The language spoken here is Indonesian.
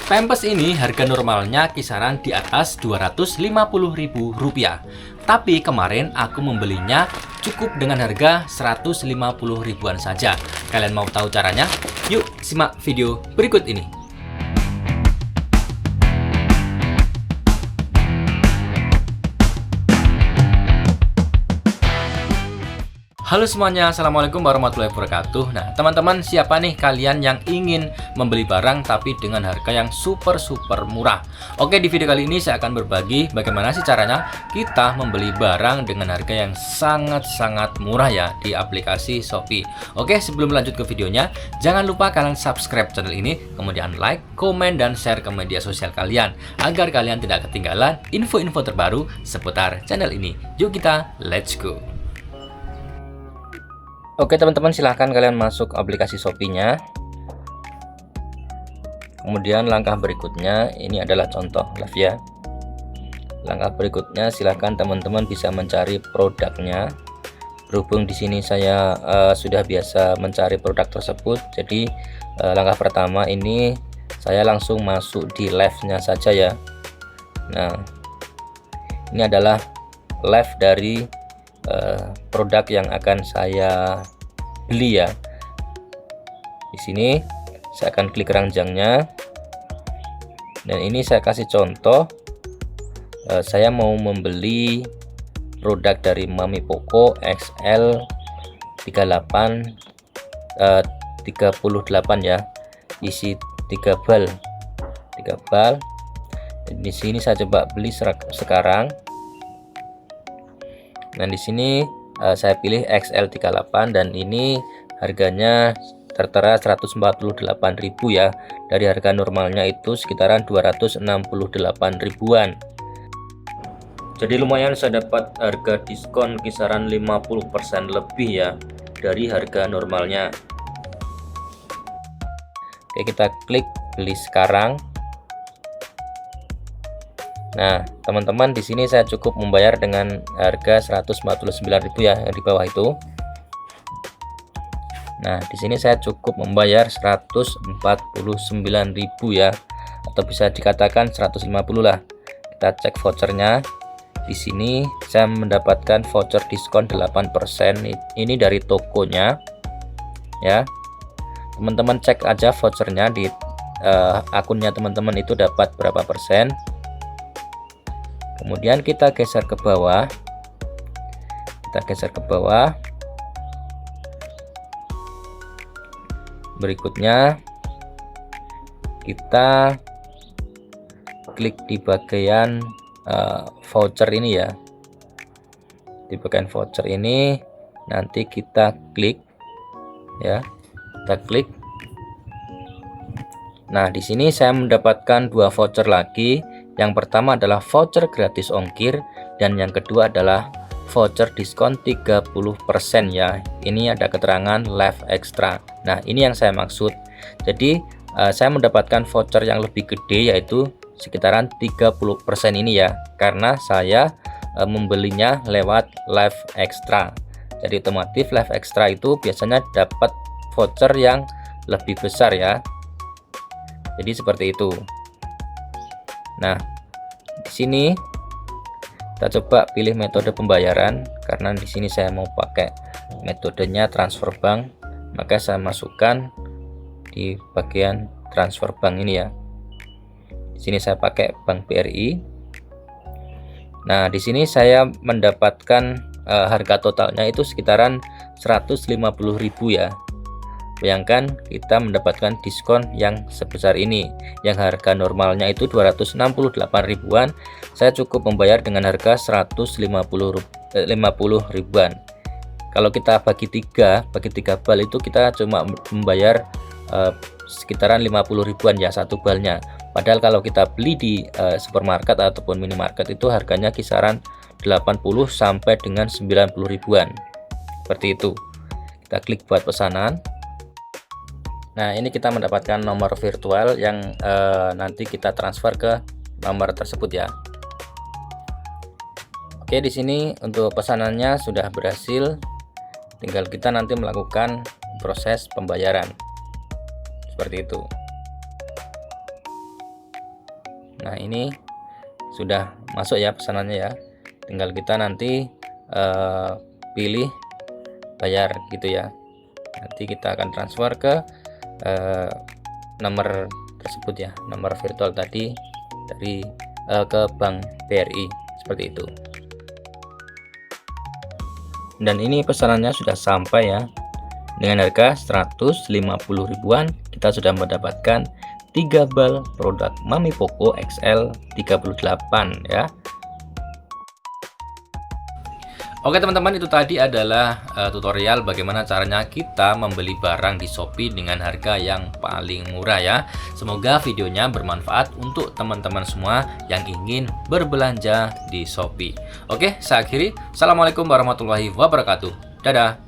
Pampers ini harga normalnya kisaran di atas Rp250.000. Tapi kemarin aku membelinya cukup dengan harga 150 ribuan saja. Kalian mau tahu caranya? Yuk simak video berikut ini. Halo semuanya, assalamualaikum warahmatullahi wabarakatuh. Nah teman-teman, siapa nih kalian yang ingin membeli barang tapi dengan harga yang super murah? Oke, di video kali ini saya akan berbagi bagaimana sih caranya kita membeli barang dengan harga yang sangat murah ya di aplikasi Shopee. Oke, sebelum lanjut ke videonya, jangan lupa kalian subscribe channel ini, kemudian like, komen, dan share ke media sosial kalian agar kalian tidak ketinggalan info-info terbaru seputar channel ini. Yuk kita let's go. Oke teman-teman, silahkan kalian masuk aplikasi Shopee-nya. Kemudian langkah berikutnya ini adalah contoh live ya. Langkah berikutnya silahkan teman-teman bisa mencari produknya. Berhubung di sini saya sudah biasa mencari produk tersebut, jadi langkah pertama ini saya langsung masuk di live-nya saja ya. Nah, ini adalah live dari produk yang akan saya beli ya. Di sini saya akan klik keranjangnya, dan ini saya kasih contoh. Saya mau membeli produk dari Mami Poco XL 38 ya, isi 3 bal. Dan di sini saya coba beli sekarang. Nah di sini saya pilih XL38 dan ini harganya tertera 148.000 ya. Dari harga normalnya itu sekitaran 268 ribuan. Jadi lumayan, saya dapat harga diskon kisaran 50% lebih ya dari harga normalnya. Oke, kita klik beli sekarang. Nah, teman-teman, di sini saya cukup membayar dengan harga 149.000 ya, yang di bawah itu. Nah, di sini saya cukup membayar 149.000 ya, atau bisa dikatakan 150 lah. Kita cek vouchernya. Di sini saya mendapatkan voucher diskon 8%. Ini dari tokonya ya. Teman-teman cek aja vouchernya di akunnya teman-teman itu dapat berapa persen. Kemudian kita geser ke bawah. Berikutnya kita klik di bagian voucher ini ya. Di bagian voucher ini nanti kita klik ya. Kita klik. Nah, di sini saya mendapatkan 2 voucher lagi. Yang pertama adalah voucher gratis ongkir, dan yang kedua adalah voucher diskon 30% ya. Ini ada keterangan live extra. Nah, ini yang saya maksud. Jadi saya mendapatkan voucher yang lebih gede, yaitu sekitaran 30% ini ya, karena saya membelinya lewat live extra. Jadi otomatis live extra itu biasanya dapat voucher yang lebih besar ya. Jadi seperti itu. Nah, di sini kita coba pilih metode pembayaran, karena di sini saya mau pakai metodenya transfer bank, maka saya masukkan di bagian transfer bank ini ya. Di sini saya pakai Bank BRI. Nah, di sini saya mendapatkan harga totalnya itu sekitaran 150.000 ya. Bayangkan kita mendapatkan diskon yang sebesar ini, yang harga normalnya itu 268 ribuan, saya cukup membayar dengan harga 150 ribuan. Kalau kita bagi 3 bal itu kita cuma membayar sekitaran 50 ribuan ya satu balnya. Padahal kalau kita beli di supermarket ataupun minimarket itu harganya kisaran 80 sampai dengan 90 ribuan. Seperti itu. Kita klik buat pesanan. Nah, ini kita mendapatkan nomor virtual yang nanti kita transfer ke nomor tersebut ya. Oke, di sini untuk pesanannya sudah berhasil. Tinggal kita nanti melakukan proses pembayaran. Seperti itu. Nah, ini sudah masuk ya pesanannya ya. Tinggal kita nanti pilih bayar gitu ya. Nanti kita akan transfer ke nomor tersebut ya, nomor virtual tadi dari ke Bank BRI seperti itu. Dan ini pesanannya sudah sampai ya. Dengan harga 150 ribuan kita sudah mendapatkan 3 bal produk Mami Poco XL 38 ya. Oke teman-teman, itu tadi adalah tutorial bagaimana caranya kita membeli barang di Shopee dengan harga yang paling murah ya. Semoga videonya bermanfaat untuk teman-teman semua yang ingin berbelanja di Shopee. Oke, saya akhiri. Assalamualaikum warahmatullahi wabarakatuh. Dadah.